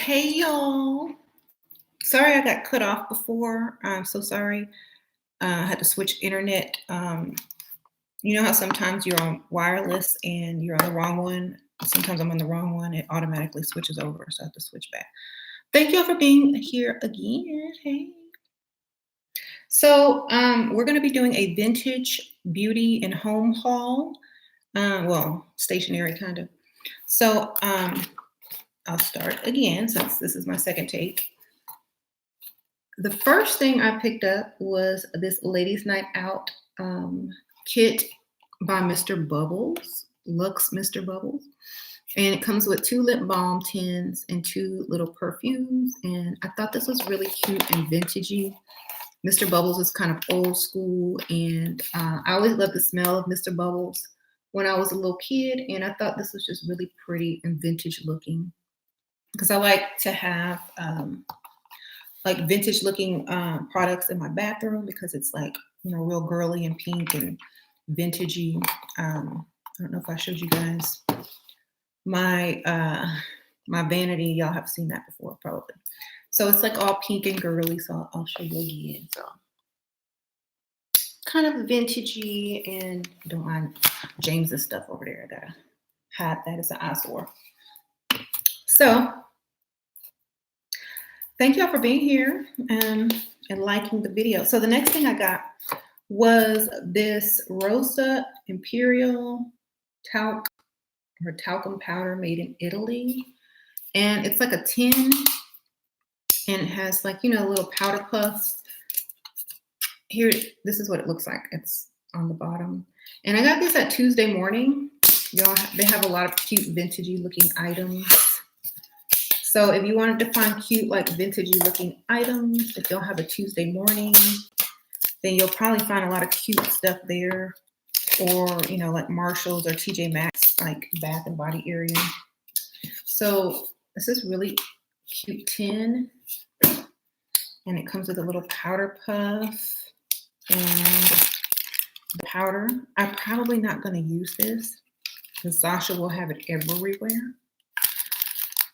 Hey y'all. Sorry I got cut off before. I'm so sorry. I had to switch internet. You know how sometimes you're on wireless and you're on the wrong one? Sometimes I'm on the wrong one. It automatically switches over, so I have to switch back. Thank y'all for being here again. Hey. So we're going to be doing a vintage beauty and home haul. Well, stationery kind of. So I'll start again since this is my second take. The first thing I picked up was this Ladies Night Out kit by Mr. Bubbles, Lux Mr. Bubbles. And it comes with 2 lip balm tins and 2 little perfumes. And I thought this was really cute and vintagey. Mr. Bubbles is kind of old school. And I always loved the smell of Mr. Bubbles when I was a little kid. And I thought this was just really pretty and vintage looking. Because I like to have like vintage looking products in my bathroom because it's like, you know, real girly and pink and vintagey. I don't know if I showed you guys my my vanity. Y'all have seen that before probably. So it's like all pink and girly. So I'll show you again. So kind of vintagey, and don't mind James's stuff over there. I gotta hide that as an eyesore. So thank y'all for being here and liking the video. So the next thing I got was this Rosa Imperial talc or talcum powder made in Italy. And it's like a tin and it has like, you know, little powder puffs. Here, this is what it looks like. It's on the bottom. And I got this at Tuesday Morning. Y'all, they have a lot of cute vintagey looking items. So if you wanted to find cute, like vintagey looking items, if y'all have a Tuesday Morning, then you'll probably find a lot of cute stuff there. Or, you know, like Marshalls or TJ Maxx, like Bath and Body area. So this is really cute tin. And it comes with a little powder puff and the powder. I'm probably not going to use this because Sasha will have it everywhere.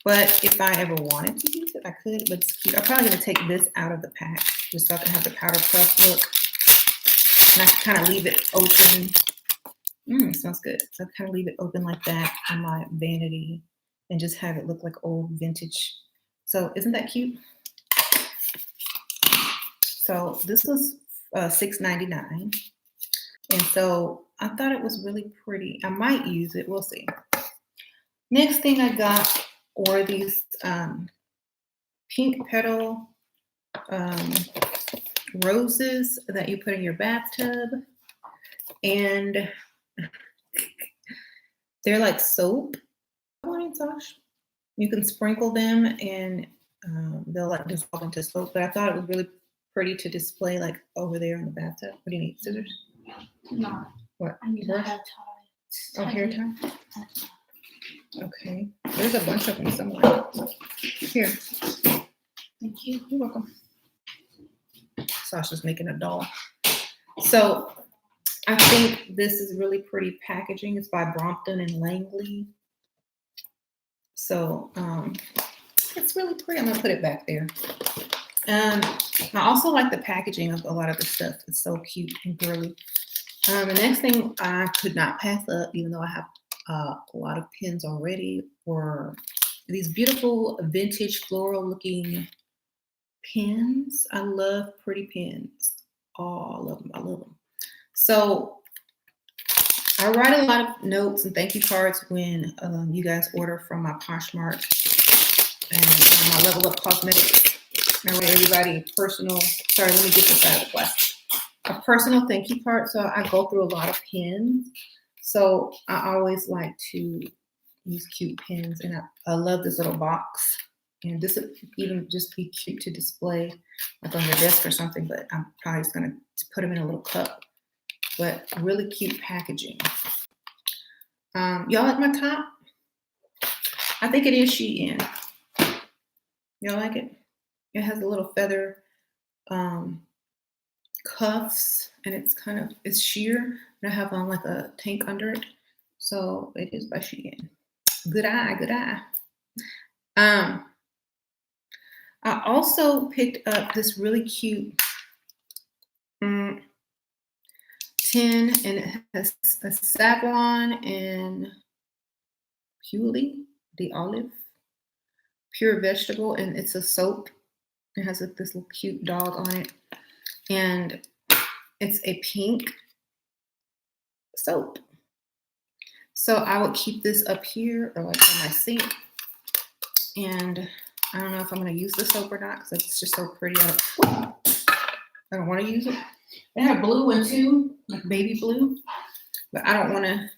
But if I ever wanted to use it, I could, but it's cute. I'm probably gonna take this out of the pack just so I can have the powder puff look. And I can kind of leave it open. It smells good. So I kind of leave it open like that on my vanity and just have it look like old vintage. So isn't that cute? So this was $6.99. And so I thought it was really pretty. I might use it, we'll see. Next thing I got or these pink petal roses that you put in your bathtub. And they're like soap. You can sprinkle them and they'll like dissolve into soap. But I thought it was really pretty to display like over there in the bathtub. What do you need? Scissors? No. What? I need a hair tie. Oh, hair tie? Okay, there's a bunch of them somewhere. Here. Thank you. You're welcome. Sasha's making a doll. So I think this is really pretty packaging. It's by Brompton and Langley. So it's really pretty. I'm gonna put it back there. I also like the packaging of a lot of the stuff. It's so cute and girly. The next thing I could not pass up, even though I have a lot of pins already, were these beautiful vintage floral looking pins. I love pretty pins. Oh, I love them. I love them. So I write a lot of notes and thank you cards when you guys order from my Poshmark and my Level Up Cosmetic. I write everybody personal. Sorry, let me get this out of the plastic. A personal thank you card. So I go through a lot of pins. So I always like to use cute pins, and I love this little box. And this would even just be cute to display like on your desk or something, but I'm probably just gonna put them in a little cup. But really cute packaging. Y'all like my top? I think it is Shein. Y'all like it? It has a little feather cuffs, and it's sheer, and I have on like a tank under it. So it is by Shein. Good eye, good eye. I also picked up this really cute tin, and it has a Savon and Purely, the olive, pure vegetable, and it's a soap. It has this little cute dog on it, and it's a pink soap. So I would keep this up here or like on my sink. And I don't know if I'm going to use the soap or not because it's just so pretty. I don't want to use it. They have blue one too, like baby blue, but I don't want to.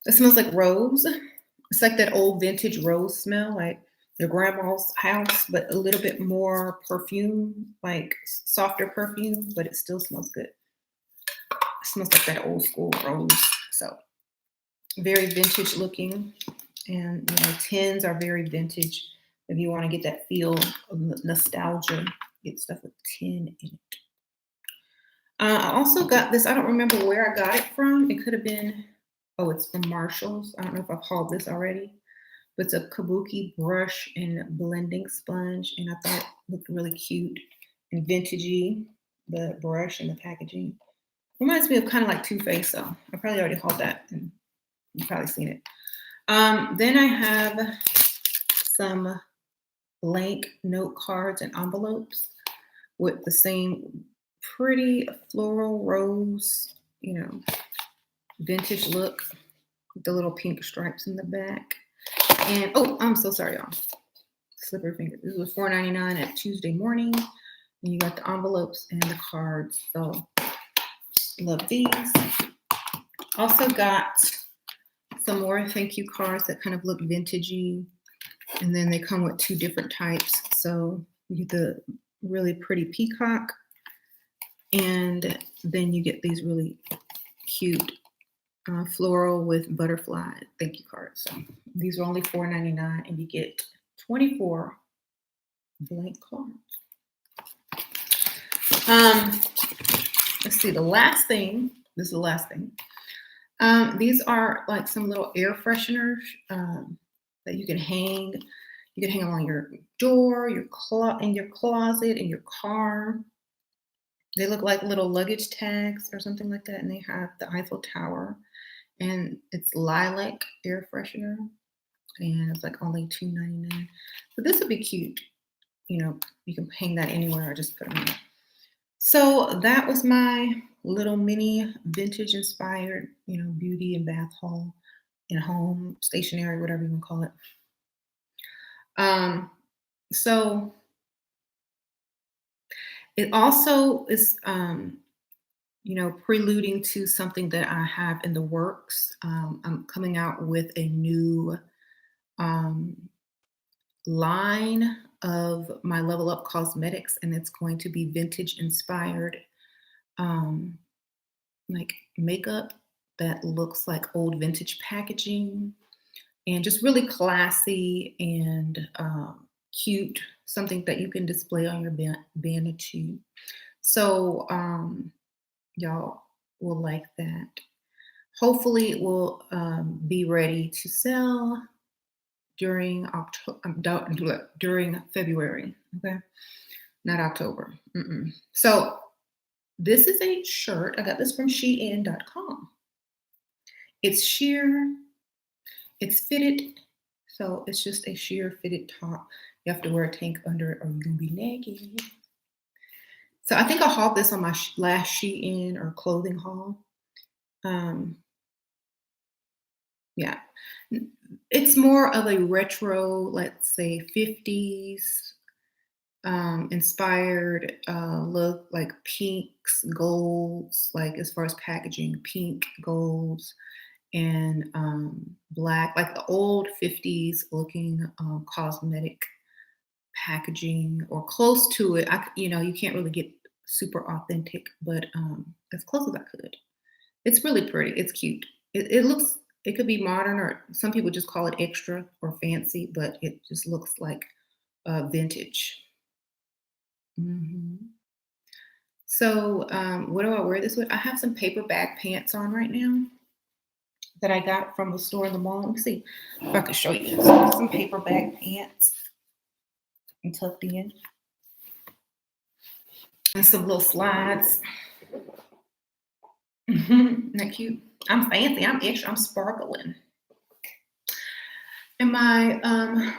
It smells like rose. It's like that old vintage rose smell, like your grandma's house, but a little bit more perfume, like softer perfume, but it still smells good. It smells like that old school rose. So very vintage looking, and tins are very vintage. If you want to get that feel of nostalgia, get stuff with tin in it. I also got this. I don't remember where I got it from. It could have been, it's from Marshall's. I don't know if I've hauled this already, but it's a kabuki brush and blending sponge, and I thought it looked really cute and vintagey. The brush and the packaging reminds me of kind of like Too Faced, so I probably already hauled that, and you've probably seen it. Then I have some blank note cards and envelopes with the same pretty floral rose, vintage look with the little pink stripes in the back. And I'm so sorry, y'all. Slippery fingers. This was $4.99 at Tuesday morning. And you got the envelopes and the cards. So love these. Also got some more thank you cards that kind of look vintagey. And then they come with two different types. So you get the really pretty peacock. And then you get these really cute floral with butterfly thank you cards. So these are only $4.99 and you get 24 blank cards. Let's see, the last thing. This is the last thing. These are like some little air fresheners that you can hang. You can hang along your door, in your closet, in your car. They look like little luggage tags or something like that, and they have the Eiffel Tower, and it's lilac air freshener, and it's like only $2.99. So this would be cute. You can hang that anywhere or just put them in. So that was my little mini vintage inspired, beauty and bath haul and home stationery, whatever you want to call it. So it also is, preluding to something that I have in the works. I'm coming out with a new line of my Level Up cosmetics, and it's going to be vintage inspired, like makeup that looks like old vintage packaging and just really classy and cute, something that you can display on your vanity. So y'all will like that. Hopefully it will be ready to sell during February, okay? Not October. So this is a shirt. I got this from Shein.com. It's sheer. It's fitted. So it's just a sheer fitted top. You have to wear a tank under it or you're going to be naked. So I think I hauled this on my last Shein or clothing haul. Yeah. It's more of a retro, let's say 50s inspired look, like pinks, golds, like as far as packaging, pink, golds, and black, like the old 50s looking cosmetic packaging or close to it. You can't really get super authentic, but as close as I could. It's really pretty. It's cute. It could be modern, or some people just call it extra or fancy, but it just looks like vintage. So what do I wear this with? I have some paper bag pants on right now that I got from a store in the mall. Let me see if I can show you. So some paper bag pants. and tucked in. And some little slides. Isn't that cute? I'm fancy. I'm extra. I'm sparkling. And my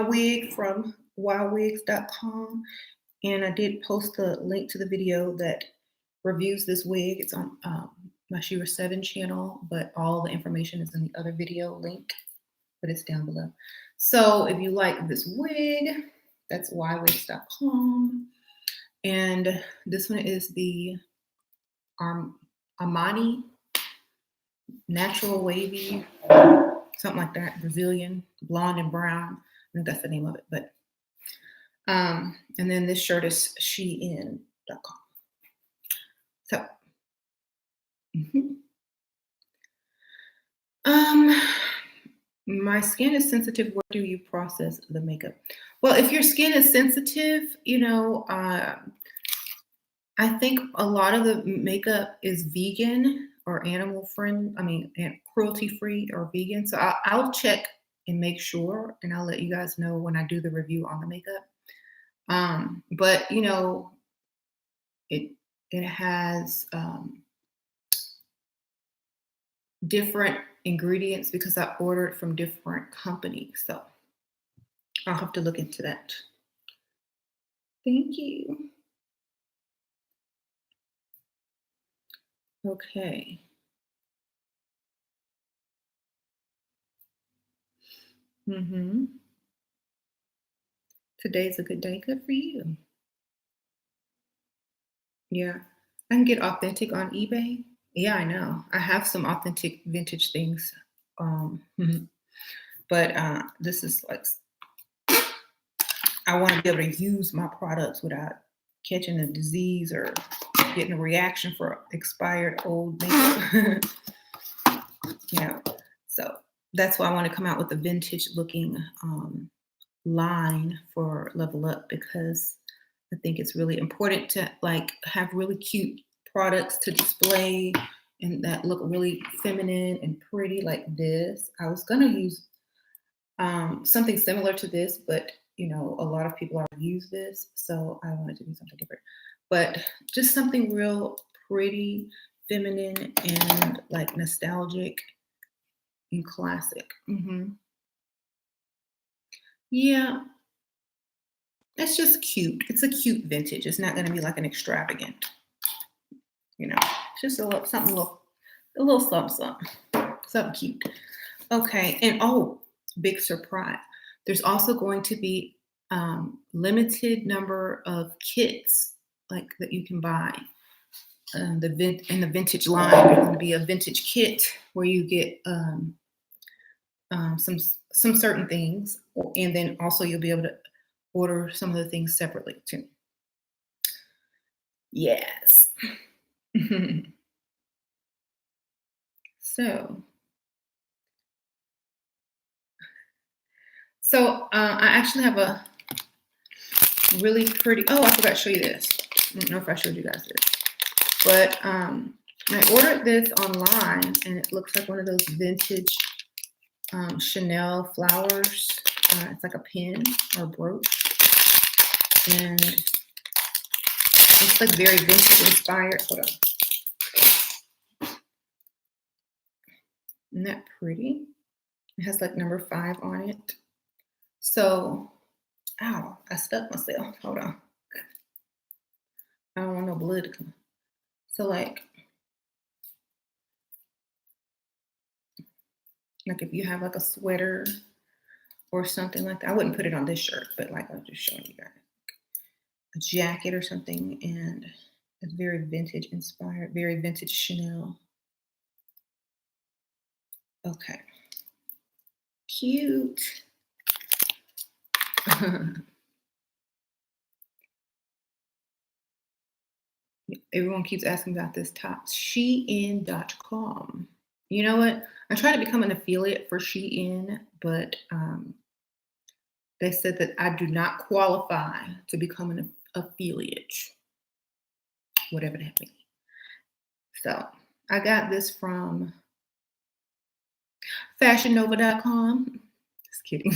wig from wowwigs.com, and I did post a link to the video that reviews this wig. It's on my She Was 7 channel, but all the information is in the other video link, but it's down below. So if you like this wig, that's wowwigs.com. And this one is the Amani Natural Wavy, something like that, Brazilian, blonde and brown. I think that's the name of it. But and then this shirt is shein.com. So my skin is sensitive. Where do you process the makeup? Well, if your skin is sensitive, I think a lot of the makeup is vegan or animal friendly. I mean, cruelty free or vegan. So I'll check and make sure, and I'll let you guys know when I do the review on the makeup. But it has different ingredients because I ordered from different companies. So I'll have to look into that. Thank you. Okay. Today's a good day. Good for you. Yeah. I can get authentic on eBay. Yeah, I know. I have some authentic vintage things. But this is like, I want to be able to use my products without catching a disease or getting a reaction for expired old makeup. So that's why I want to come out with a vintage looking line for Level Up, because I think it's really important to like have really cute products to display and that look really feminine and pretty like this. I was gonna use something similar to this, but a lot of people already use this, so I wanted to do something different. But just something real pretty, feminine, and like nostalgic and classic. Yeah, it's just cute. It's a cute vintage. It's not going to be like an extravagant. Just a little something, a little something cute. Okay, and big surprise. There's also going to be limited number of kits like that you can buy. In the vintage line, there's going to be a vintage kit where you get some certain things, and then also you'll be able to order some of the things separately too. Yes. So I actually have a really pretty, I forgot to show you this. I don't know if I showed you guys this, but I ordered this online, and it looks like one of those vintage Chanel flowers. It's like a pin or brooch, and it's like very vintage inspired. Hold on. Isn't that pretty? It has like number 5 on it. So, ow, I stuck myself. Hold on. I don't want no blood to come. So like if you have like a sweater or something like that, I wouldn't put it on this shirt, but like I'm just showing you guys a jacket or something, and it's very vintage inspired, very vintage Chanel. Okay, cute. Everyone keeps asking about this top. Shein.com. You know what? I tried to become an affiliate for Shein, but they said that I do not qualify to become an affiliate, whatever that means. So I got this from fashionnova.com. Just kidding.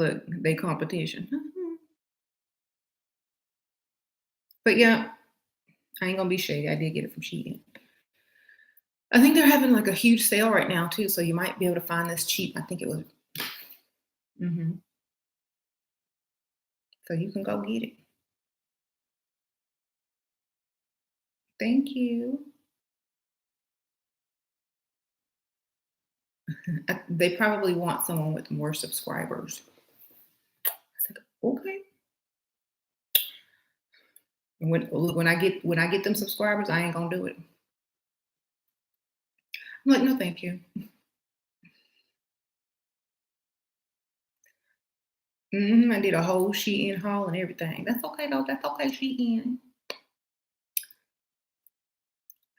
Look, they competition. But yeah, I ain't gonna be shady. I did get it from Shein. I think they're having like a huge sale right now too, so you might be able to find this cheap. I think it was. So you can go get it. Thank you. They probably want someone with more subscribers. I said, okay. And when I get them subscribers, I ain't gonna do it. I'm like, no, thank you. I did a whole Shein haul and everything. That's okay though. That's okay, Shein.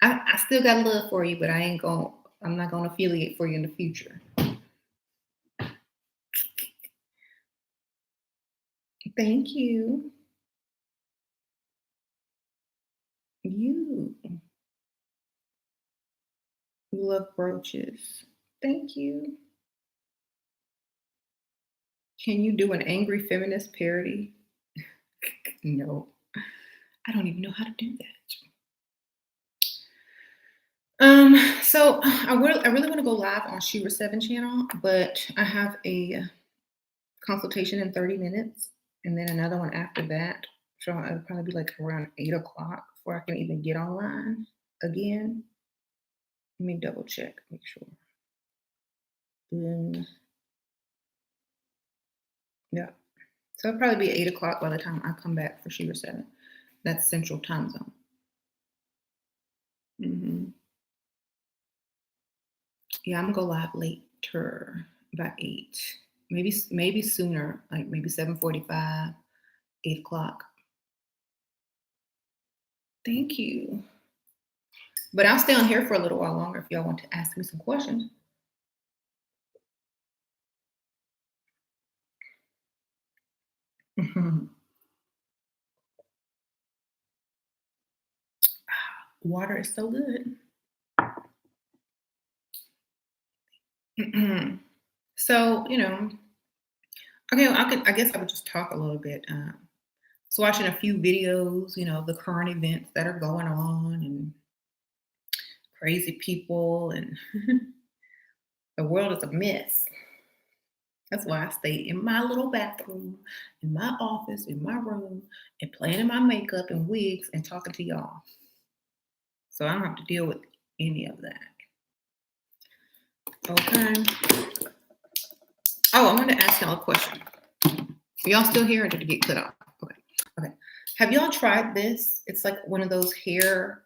I still got love for you, but I'm not gonna affiliate for you in the future. Thank you. You love brooches. Thank you. Can you do an angry feminist parody? No, I don't even know how to do that. So I really want to go live on Shira 7 channel, but I have a consultation in 30 minutes and then another one after that. So it'll probably be like around 8 o'clock before I can even get online again. Let me double check, make sure. Yeah. So it'll probably be 8 o'clock by the time I come back for Shira 7. That's Central Time Zone. Yeah, I'm gonna go live later, about 8. Maybe sooner, like maybe 7:45, 8 o'clock. Thank you. But I'll stay on here for a little while longer if y'all want to ask me some questions. Water is so good. So, okay, I guess I would just talk a little bit. So watching a few videos, the current events that are going on and crazy people and the world is a mess. That's why I stay in my little bathroom, in my office, in my room, and planning my makeup and wigs and talking to y'all. So I don't have to deal with any of that. Okay. Oh, I wanted to ask y'all a question. Are y'all still here or did it get cut off? Okay. Have y'all tried this? It's like one of those hair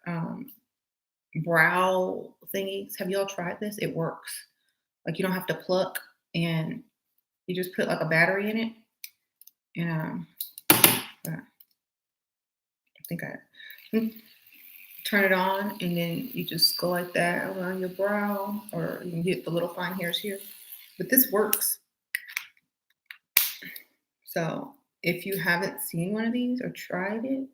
brow thingies. Have y'all tried this? It works. Like you don't have to pluck and you just put like a battery in it. And I think I turn it on and then you just go like that around your brow, or you can get the little fine hairs here. But this works. So if you haven't seen one of these or tried it,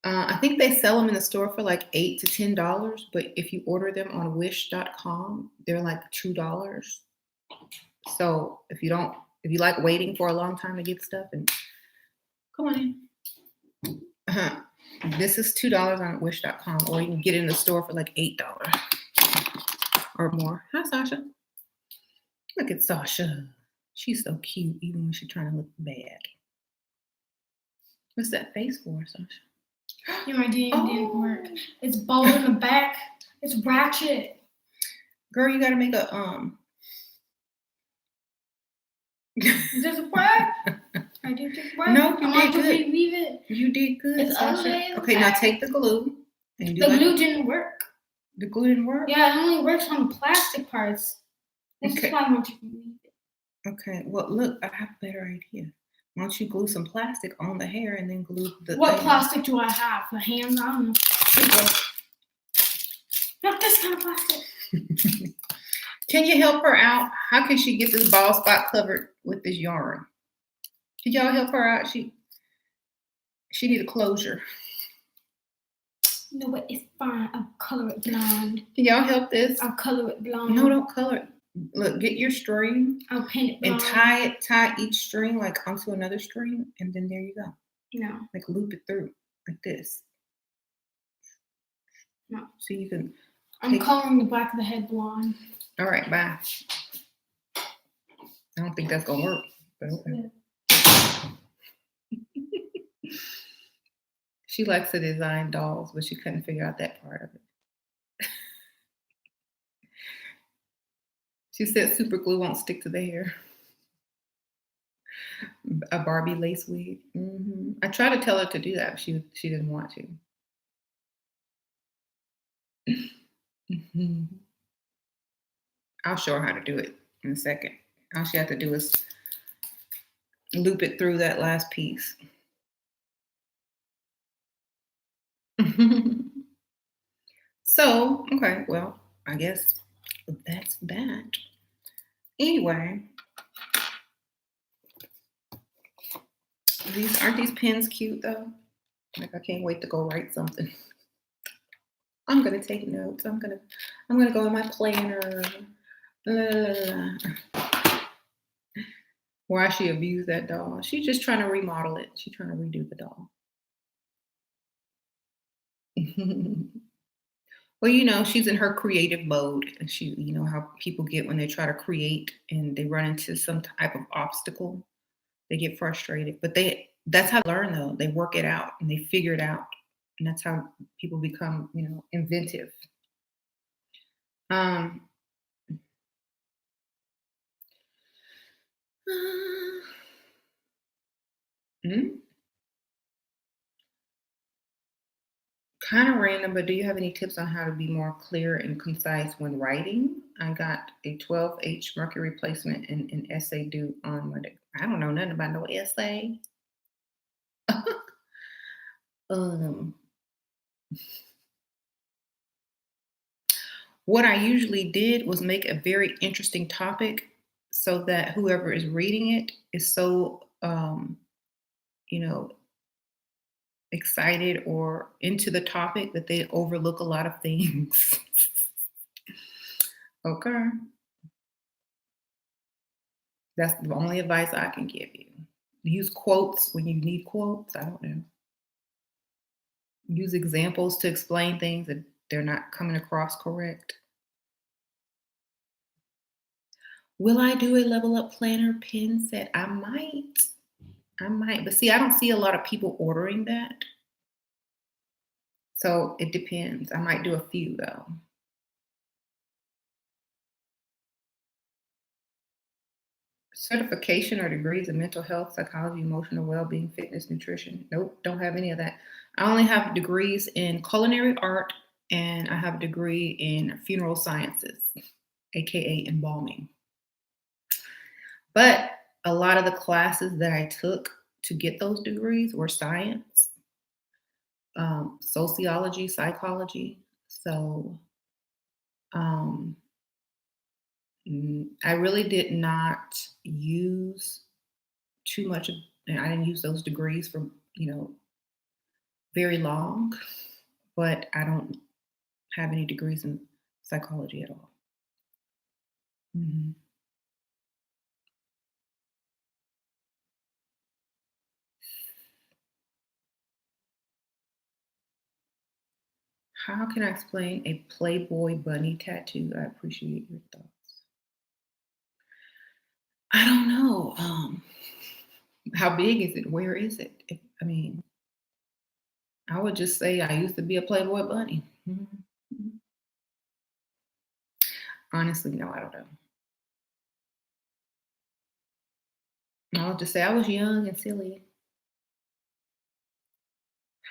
I think they sell them in the store for like $8 to $10, but if you order them on wish.com, they're like $2. So if you like waiting for a long time to get stuff, and come on in. This is $2 on wish.com, or you can get it in the store for like $8 or more. Hi, Sasha. Look at Sasha. She's so cute, even when she's trying to look bad. What's that face for, Sasha? Yeah, my DM didn't work. It's bald in the back. It's ratchet. Girl, you gotta make a Does it work? I did it work. No, you did good. Leave it. You did good, It's Sasha. ugly. Okay, now take the glue and do the like, glue didn't work. The glue didn't work? Yeah, it only works on the plastic parts. This Okay. is why I want you to leave it. Okay, well, look, I have a better idea. Why don't you glue some plastic on the hair and then glue the What thing. plastic do I have? The hands? I don't know. Not this kind of plastic. Can you help her out? How can she get this bald spot covered with this yarn? Can y'all help her out? She need a closure. No, but it's fine. I'll color it blonde. Can y'all help this? I'll color it blonde. No, don't color it Look, get your string I'll pin it and behind. tie each string like onto another string, and then there you go. No, Like loop it through like this. no. So you can I'm take. coloring the back of the head blonde. All right, bye. I don't think that's gonna work. But okay. She likes to design dolls, but she couldn't figure out that part of it. She said super glue won't stick to the hair. A Barbie lace wig. I tried to tell her to do that, but she didn't want to. I'll show her how to do it in a second. All she has to do is loop it through that last piece. So, okay, well, I guess that's that. Anyway, aren't these pens cute though? Like I can't wait to go write something. I'm gonna take notes. I'm gonna go in my planner. Why she abused that doll? She's just trying to remodel it. She's trying to redo the doll. Well, she's in her creative mode. And how people get when they try to create and they run into some type of obstacle. They get frustrated. But that's how they learn though. They work it out and they figure it out. And that's how people become, inventive. Um Kind of random, but do you have any tips on how to be more clear and concise when writing? I got a 12H Mercury placement and an essay due on Monday. I don't know nothing about no essay. um, what I usually did was make a very interesting topic so that whoever is reading it is so, you know, excited or into the topic that they overlook a lot of things. Okay. That's the only advice I can give you. Use quotes when you need quotes. I don't know. Use examples to explain things that they're not coming across correct. Will I do a level up planner pen set? I might. But see, I don't see a lot of people ordering that. So it depends. I might do a few though. Certification or degrees in mental health, psychology, emotional well-being, fitness, nutrition. Nope, don't have any of that. I only have degrees in culinary art and I have a degree in funeral sciences, aka embalming. But a lot of the classes that I took to get those degrees were science, sociology, psychology. So um, I really did not use too much of, and I didn't use those degrees for, very long, but I don't have any degrees in psychology at all. Mhm. How can I explain a Playboy bunny tattoo? I appreciate your thoughts. I don't know. How big is it? Where is it? I mean, I would just say I used to be a Playboy bunny. Mhm. Honestly, no, I don't know. I'll just say I was young and silly.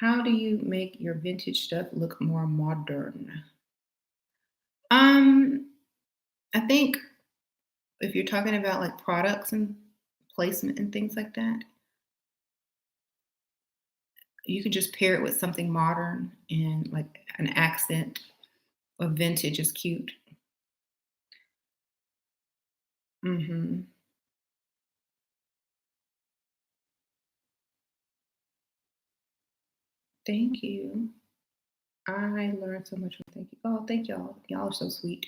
How do you make your vintage stuff look more modern? Um, I think if you're talking about like products and placement and things like that, you can just pair it with something modern and like an accent of vintage is cute. hmm Thank you. I learned so much. Thank you. Oh, thank y'all. Y'all are so sweet.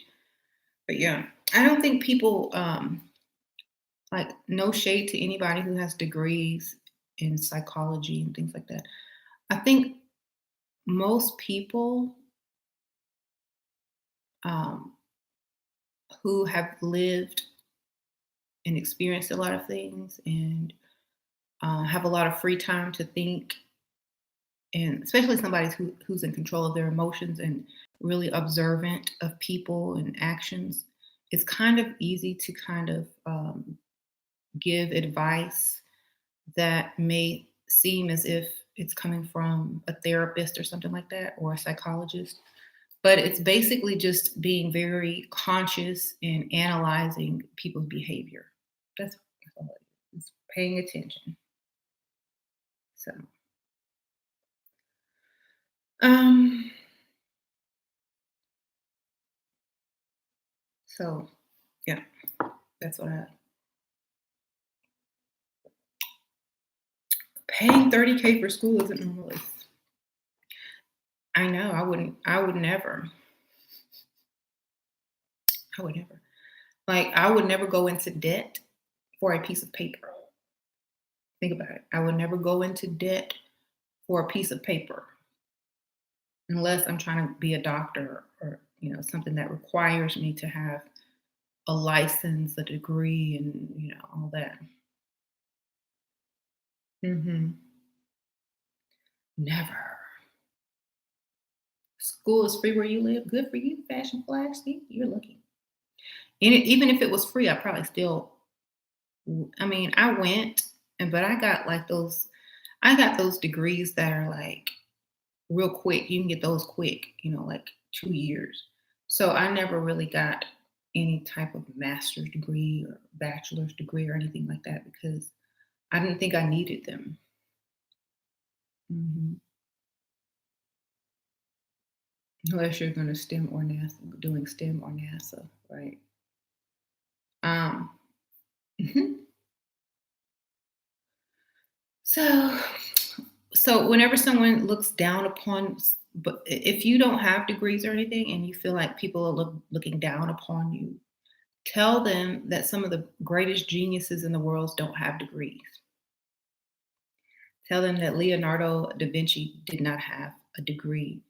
But yeah, I don't think people like no shade to anybody who has degrees in psychology and things like that. I think most people um, who have lived and experienced a lot of things and have a lot of free time to think, and especially somebody who's in control of their emotions and really observant of people and actions, it's kind of easy to kind of give advice that may seem as if it's coming from a therapist or something like that, or a psychologist. But it's basically just being very conscious and analyzing people's behavior. That's all it is. It's paying attention. So, um, so yeah, that's what I paying 30K for school isn't normally. I know I would never. I would never. Like I would never go into debt for a piece of paper. Think about it. I would never go into debt for a piece of paper unless I'm trying to be a doctor or something that requires me to have a license, a degree, and all that. Never. School is free where you live. Good for you, fashion flash. See, you're lucky. And even if it was free, I probably still. I mean, I went, but I got like those. I got those degrees that are like real quick. You can get those quick. Like 2 years. So I never really got any type of master's degree or bachelor's degree or anything like that because I didn't think I needed them. hmm Unless you're going to STEM or NASA, doing STEM or NASA, right? Um, mhm. So, so whenever someone looks down upon, but if you don't have degrees or anything, and you feel like people are looking down upon you, tell them that some of the greatest geniuses in the world don't have degrees. Tell them that Leonardo da Vinci did not have a degree.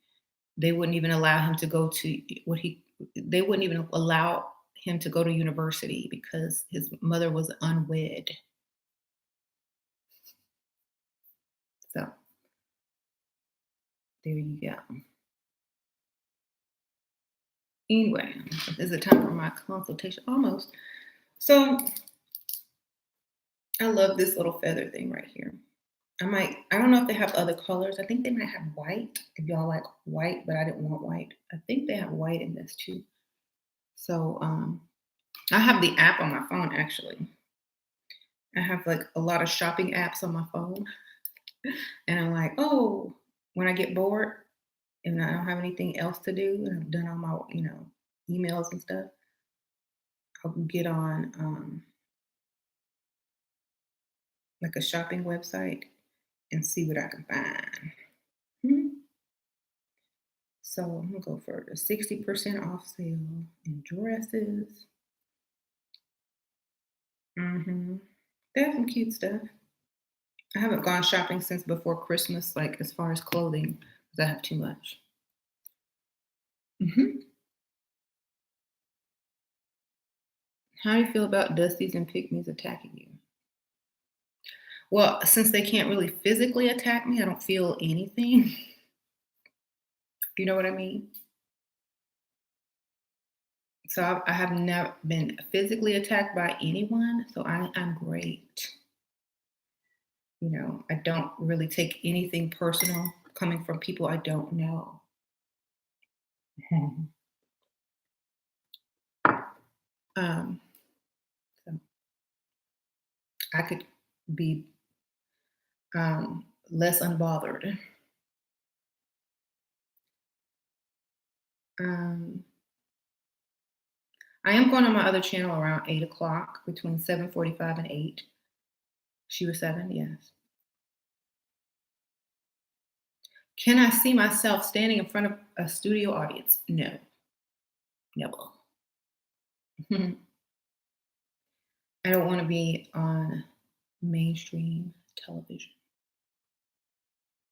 They wouldn't even allow him to go to what he. They wouldn't even allow him to go to university because his mother was unwed. So there you go. Anyway, is it time for my consultation? Almost. So I love this little feather thing right here. I don't know if they have other colors. I think they might have white, if y'all like white, but I didn't want white. I think they have white in this too. So I have the app on my phone actually. I have like a lot of shopping apps on my phone. And I'm like, oh, when I get bored and I don't have anything else to do, and I've done all my, emails and stuff, I'll get on like a shopping website and see what I can find. Mhm. So I'm gonna go for the 60% off sale in dresses. They have some cute stuff. I haven't gone shopping since before Christmas, like as far as clothing, because I have too much. hmm How do you feel about Dusties and Pygmies attacking you? Well, since they can't really physically attack me, I don't feel anything. You know what I mean? So I have never been physically attacked by anyone, so I'm great. I don't really take anything personal coming from people I don't know. um, so I could be less unbothered. Um, I am going on my other channel around 8 o'clock, between 7:45 and 8. She was 7, yes. Can I see myself standing in front of a studio audience? No, never. I don't want to be on mainstream television.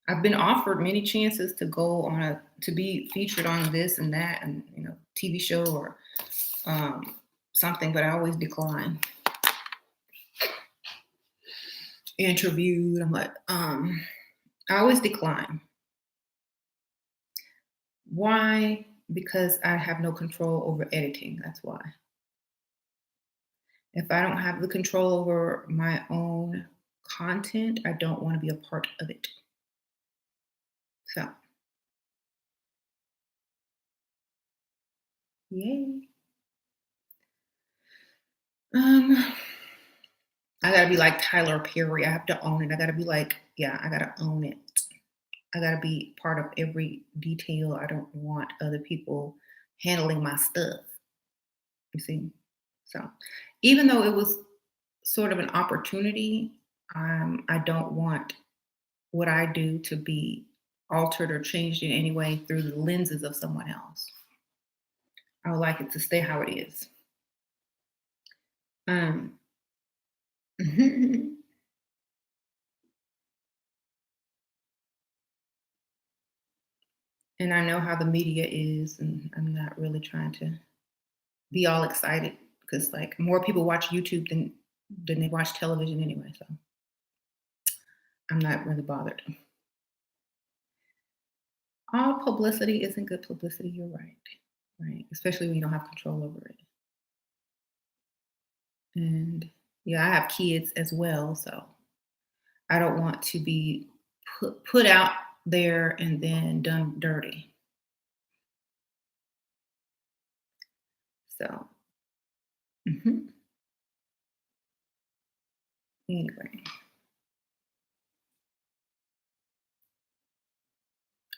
I've been offered many chances to go on to be featured on this and that and TV show or something, but I always decline. Interviewed, I'm like, I always decline. Why? Because I have no control over editing. That's why. If I don't have the control over my own content, I don't want to be a part of it. So, yay. I gotta be like Tyler Perry. I have to own it. I gotta be like, yeah, I gotta own it. I gotta be part of every detail. I don't want other people handling my stuff. You see? So, even though it was sort of an opportunity, I don't want what I do to be altered or changed in any way through the lenses of someone else. I would like it to stay how it is. Um, and I know how the media is, and I'm not really trying to be all excited because like more people watch YouTube than they watch television anyway. So I'm not really bothered. All publicity isn't good publicity. You're right, right? Especially when you don't have control over it. And yeah, I have kids as well, so I don't want to be put out there and then done dirty. So mhm. Anyway,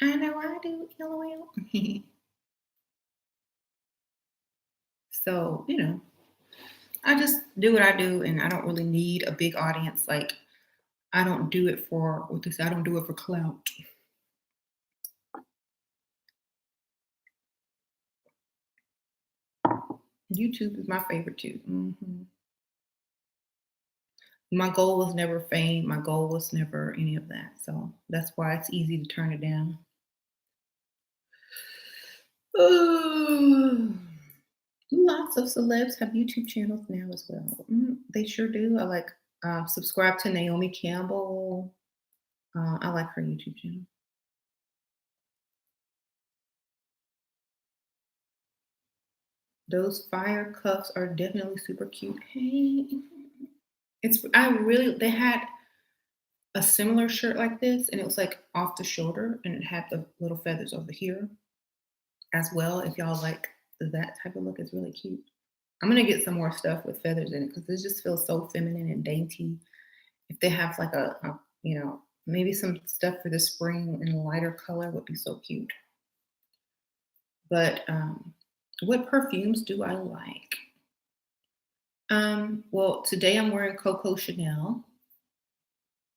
I know I do. LOL. So I just do what I do, and I don't really need a big audience. Like I don't do it for what they say. I don't do it for clout. YouTube is my favorite too. My goal was never fame. My goal was never any of that. So that's why it's easy to turn it down. Lots of celebs have YouTube channels now as well. They sure do. I like subscribe to Naomi Campbell. I like her YouTube channel. Those fire cuffs are definitely super cute. Hey, they had a similar shirt like this, and it was like off the shoulder, and it had the little feathers over here as well. If y'all like that type of look, it's really cute. I'm gonna get some more stuff with feathers in it because this just feels so feminine and dainty. If they have like maybe some stuff for the spring in a lighter color would be so cute. But what perfumes do I like? Well, today I'm wearing Coco Chanel.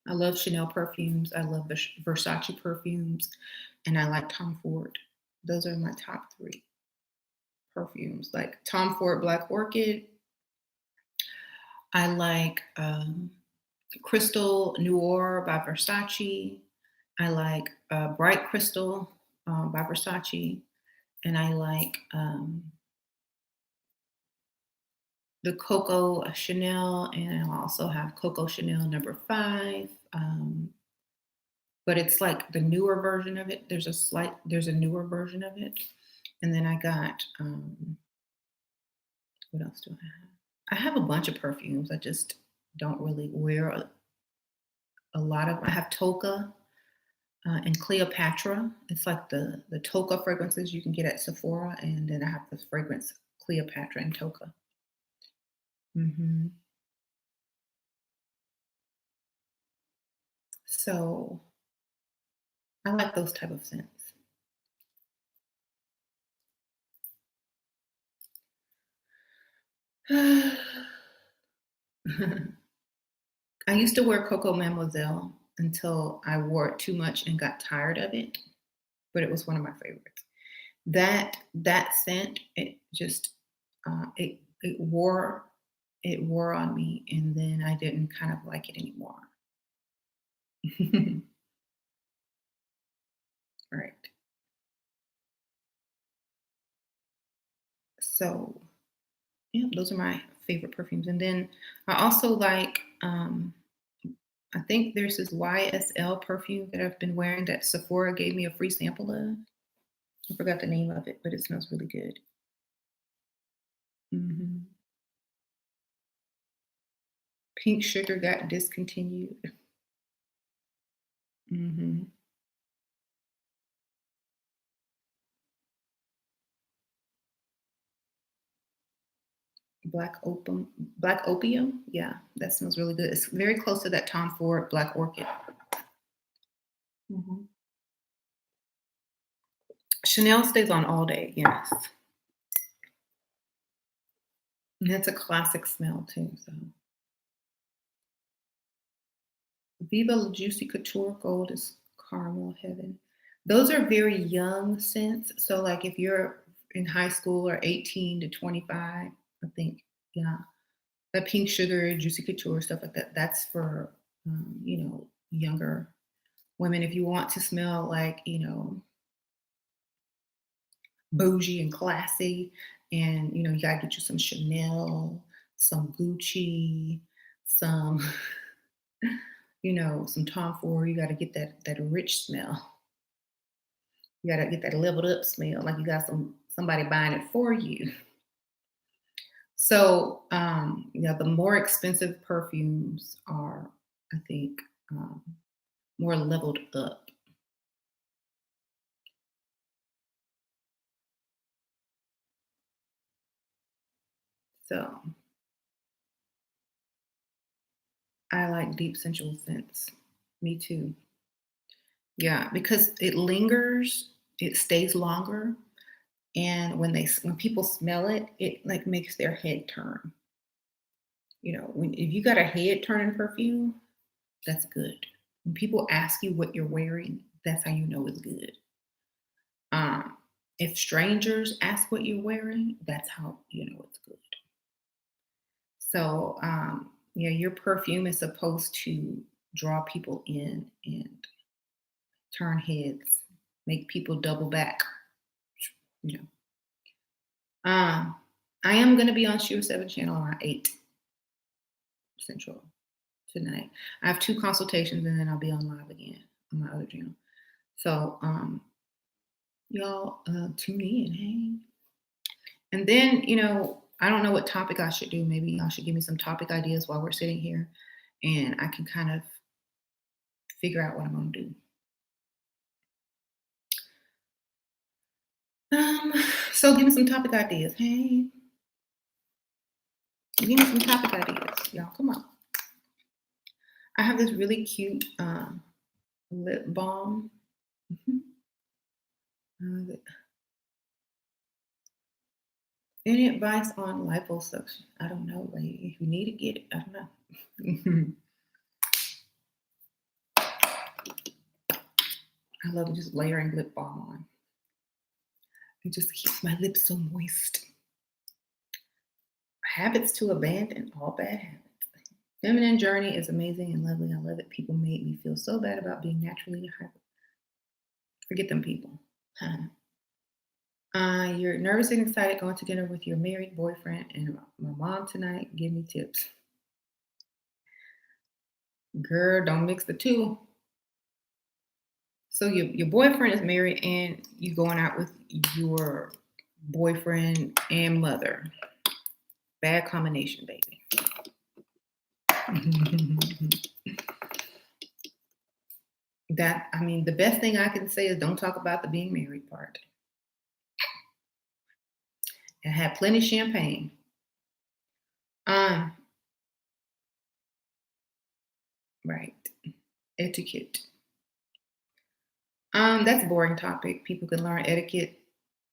I love Chanel perfumes. I love Versace perfumes, and I like Tom Ford. Those are my top three perfumes. Like Tom Ford Black Orchid. I like Crystal Noir by Versace. I like Bright Crystal by Versace. And I like the Coco Chanel, and I also have Coco Chanel #5. But it's like the newer version of it. There's a newer version of it. And then I got, what else do I have? I have a bunch of perfumes. I just don't really wear a lot of. I have Toka and Cleopatra. It's like the Toka fragrances you can get at Sephora, and then I have the fragrance Cleopatra and Toka. So I like those type of scents. I used to wear Coco Mademoiselle until I wore it too much and got tired of it, but it was one of my favorites. That scent, it just it it wore it wore on me, and then I didn't kind of like it anymore. Right. So yeah, those are my favorite perfumes. And then I also like I think there's this YSL perfume that I've been wearing that Sephora gave me a free sample of. I forgot the name of it, but it smells really good. hmm Pink Sugar got discontinued. hmm Black Opium. Yeah, that smells really good. It's very close to that Tom Ford Black Orchid. hmm Chanel stays on all day. Yes, and it's a classic smell too. So Viva La Juicy Couture Gold is Caramel Heaven. Those are very young scents. So like if you're in high school or 18 to 25, I think, yeah, that Pink Sugar, Juicy Couture, stuff like that, that's for, younger women. If you want to smell like, bougie and classy, and, you got to get you some Chanel, some Gucci, some, some Tom Ford. You got to get that rich smell. You gotta get that leveled up smell, like you got somebody buying it for you. So, the more expensive perfumes are, I think, um, more leveled up. So, I like deep sensual scents. Me too. Yeah, because it lingers, it stays longer, and when people smell it, it like makes their head turn. When if you got a head turning perfume, that's good. When people ask you what you're wearing, that's how you know it's good. Um, if strangers ask what you're wearing, that's how you know it's good. So, yeah, your perfume is supposed to draw people in and turn heads, make people double back. You know. I am going to be on Shoe 7 channel around 8 Central tonight. I have 2 consultations and then I'll be on live again on my other channel. So, y'all tune in, hey. And then, I don't know what topic I should do. Maybe y'all should give me some topic ideas while we're sitting here and I can kind of figure out what I'm going to do. Um, so give me some topic ideas, hey. Give me some topic ideas, y'all. Come on. I have this really cute lip balm. Mhm. Uh, Any advice on liposuction? I don't know. Like, if you need to get it, I don't know. I love just layering lip balm on. It just keeps my lips so moist. Habits to abandon, all bad habits. Feminine journey is amazing and lovely. I love it. People made me feel so bad about being naturally hyper. Forget them people. You're nervous and excited going to dinner with your married boyfriend and my mom tonight. Give me tips. Girl, don't mix the two. So your boyfriend is married and you going out with your boyfriend and mother. Bad combination, baby. The best thing I can say is don't talk about the being married part. And have plenty of champagne. Um, right. Etiquette. That's a boring topic. People can learn etiquette,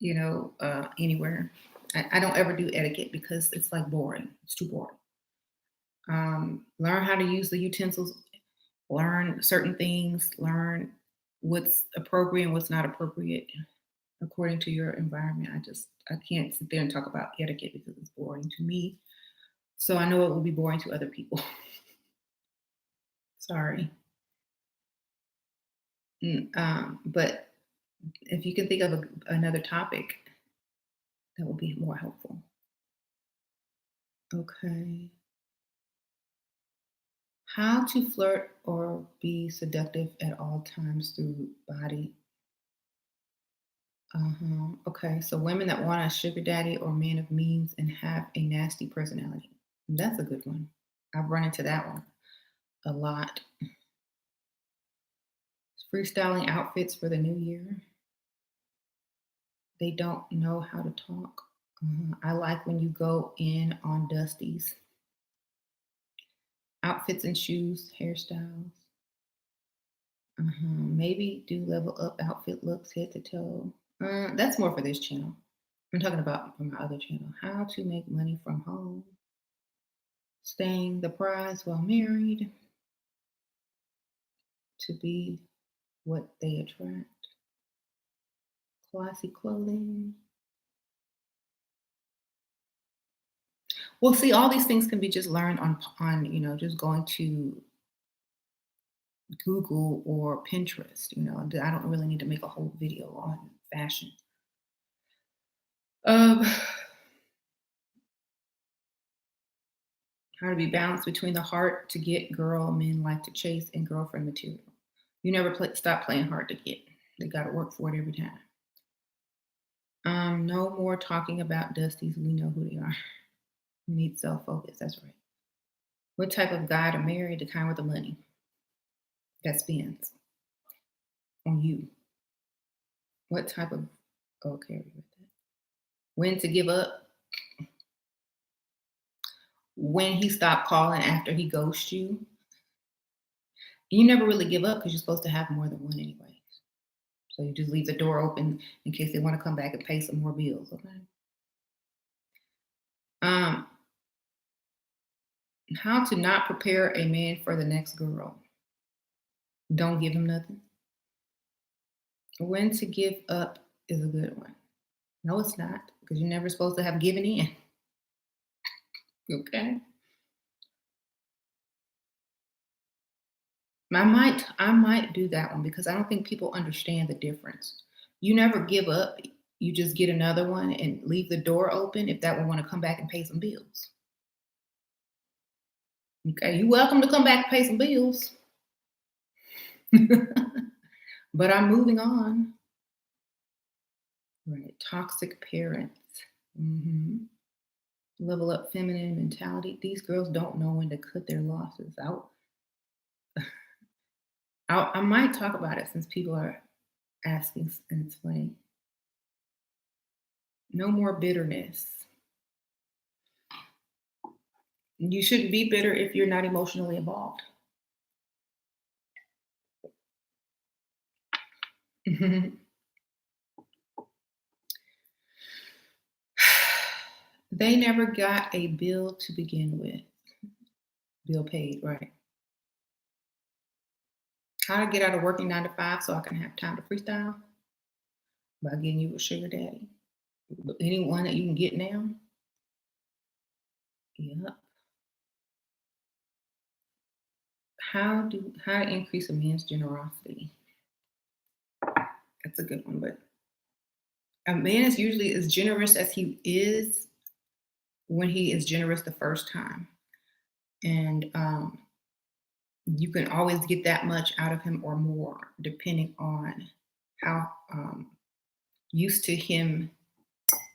anywhere. I don't ever do etiquette because it's like boring. It's too boring. Learn how to use the utensils, learn certain things, learn what's appropriate and what's not appropriate. according to your environment. I can't sit there and talk about etiquette because it's boring to me. So I know it will be boring to other people. Sorry. But if you can think of another topic, that will be more helpful. Okay. How to flirt or be seductive at all times through body. Okay, so women that want a sugar daddy or man of means and have a nasty personality. That's a good one. I've run into that one a lot. Freestyling outfits for the new year. They don't know how to talk. I like when you go in on dusties. Outfits and shoes, hairstyles. Maybe do level up outfit looks head to toe. That's more for this channel. I'm talking about for my other channel. How to make money from home. Staying the prize while married. To be what they attract. Classy clothing. Well, see, all these things can be just learned on just going to Google or Pinterest. I don't really need to make a whole video on fashion. How to be balanced between the heart to get girl men like to chase and girlfriend material. You never stop playing hard to get. They got to work for it every time. No more talking about dusties. We know who they are. We need self-focus. That's right. What type of guy to marry? The kind with the money that spends on you. What type of okay with that? When to give up? When he stopped calling after he ghosts you. You never really give up because you're supposed to have more than one anyway. So you just leave the door open in case they want to come back and pay some more bills, okay? How to not prepare a man for the next girl. Don't give him nothing. When to give up is a good one. No, it's not, because you're never supposed to have given in. Okay? I might do that one because I don't think people understand the difference. You never give up. You just get another one and leave the door open if that one want to come back and pay some bills. Okay, you're welcome to come back and pay some bills. But I'm moving on. Right, toxic parents. Level up feminine mentality. These girls don't know when to cut their losses out. I might talk about it since people are asking and explaining. No more bitterness. You shouldn't be bitter if you're not emotionally involved. They never got a bill to begin with. Bill paid, right? How to get out of working 9 to 5 so I can have time to freestyle? By getting you a sugar daddy. Anyone that you can get now? Yep. How to increase a man's generosity? That's a good one, but a man is usually as generous as he is when he is generous the first time. And you can always get that much out of him or more, depending on how used to him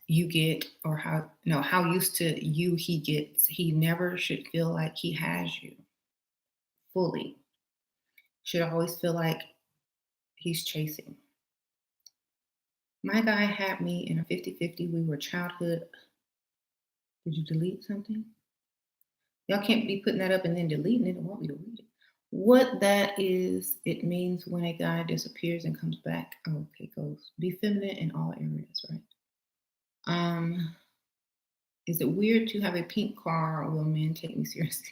you get, or how used to you he gets. He never should feel like he has you fully. Should always feel like he's chasing. My guy had me in a 50-50. We were childhood. Did you delete something? Y'all can't be putting that up and then deleting it and want me to read it. What that is, it means when a guy disappears and comes back. Oh, okay, goes. Be feminine in all areas, right? Is it weird to have a pink car, or will men take me seriously?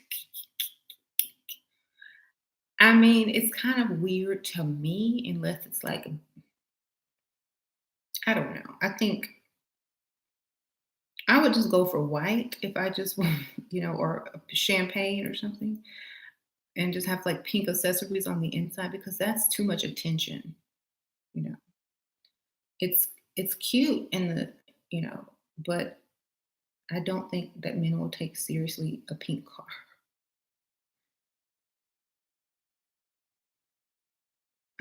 I mean, it's kind of weird to me unless it's like I don't know. I think I would just go for white if I just want, or champagne or something, and just have like pink accessories on the inside because that's too much attention. You know, it's it's cute in the, you know, but I don't think that men will take seriously a pink car.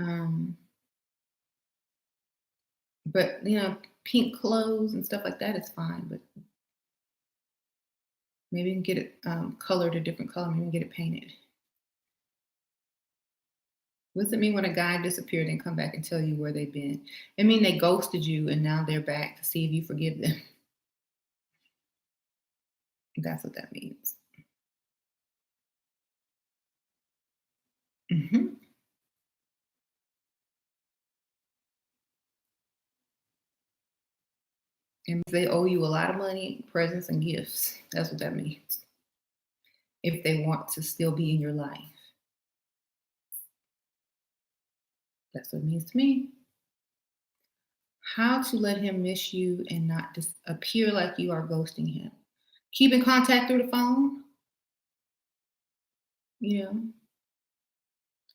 Um, but pink clothes and stuff like that is fine. But maybe you can get it colored a different color. Maybe you can get it painted. What does it mean when a guy disappeared and come back and tell you where they've been? I mean they ghosted you and now they're back to see if you forgive them. That's what that means. Hmm. And they owe you a lot of money, presents, and gifts. That's what that means. If they want to still be in your life, that's what it means to me. How to let him miss you and not just appear like you are ghosting him. Keep in contact through the phone. You know,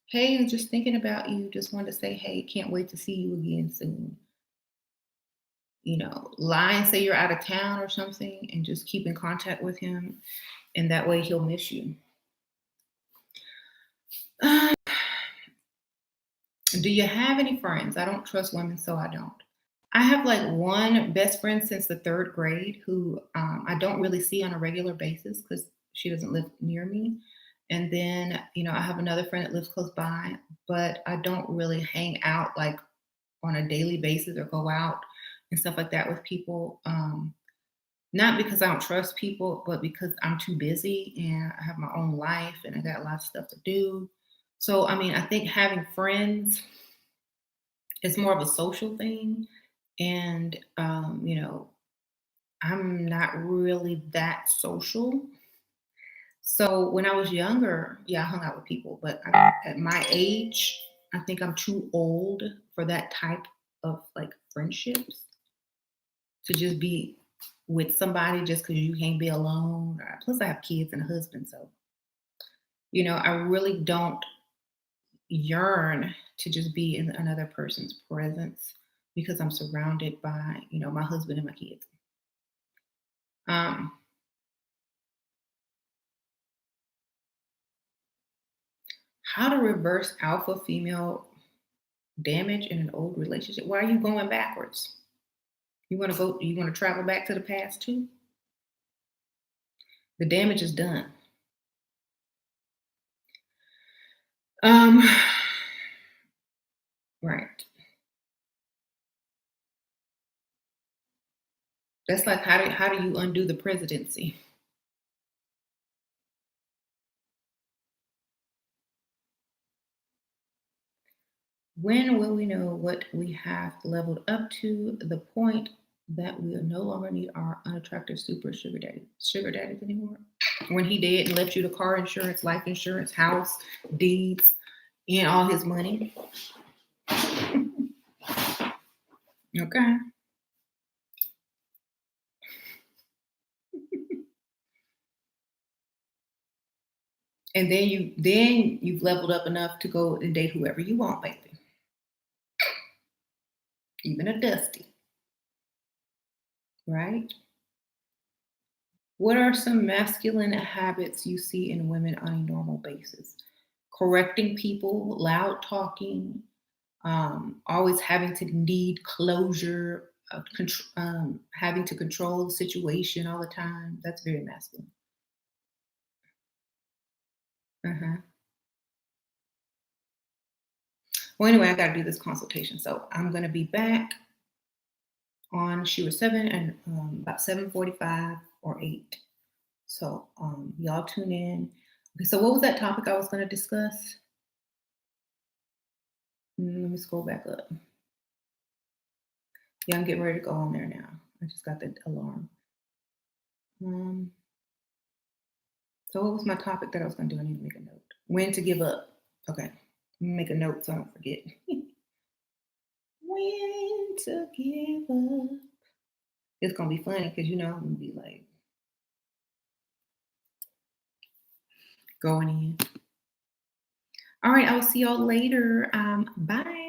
hey, I'm just thinking about you. Just wanted to say, hey, can't wait to see you again soon. Lie and say you're out of town or something and just keep in contact with him. And that way he'll miss you. Uh, do you have any friends? I don't trust women, so I don't. I have like one best friend since the third grade who I don't really see on a regular basis because she doesn't live near me. And then, I have another friend that lives close by, but I don't really hang out like on a daily basis or go out and stuff like that with people. Not because I don't trust people, but because I'm too busy and I have my own life and I got a lot of stuff to do. So, I mean, I think having friends is more of a social thing. And, I'm not really that social. So when I was younger, yeah, I hung out with people, but at my age, I think I'm too old for that type of like friendships to just be with somebody just because you can't be alone. Plus, I have kids and a husband, so I really don't yearn to just be in another person's presence because I'm surrounded by my husband and my kids. Um, how to reverse alpha female damage in an old relationship? Why are you going backwards? You want to go? You want to travel back to the past too? The damage is done. Um, right. That's like how do you undo the presidency? When will we know what we have leveled up to the point that we'll no longer need our unattractive sugar daddies anymore? When he did and left you the car insurance, life insurance, house, deeds, and all his money. Okay. And then you've leveled up enough to go and date whoever you want, baby. Even a dusty, right? What are some masculine habits you see in women on a normal basis? Correcting people, loud talking, always having to need closure, having to control the situation all the time. That's very masculine. Uh-huh. Well, anyway, I got to do this consultation, so I'm going to be back on She Was Seven and about 7:45 or 8. So y'all tune in. Okay, so what was that topic I was going to discuss? Let me scroll back up. Yeah, I'm getting ready to go on there now. I just got the alarm. Um, so what was my topic that I was going to do? I need to make a note. When to give up. Okay, let me make a note so I don't forget. when to give up. It's gonna be funny because I'm gonna be like going in. All right, I will see y'all later. Bye.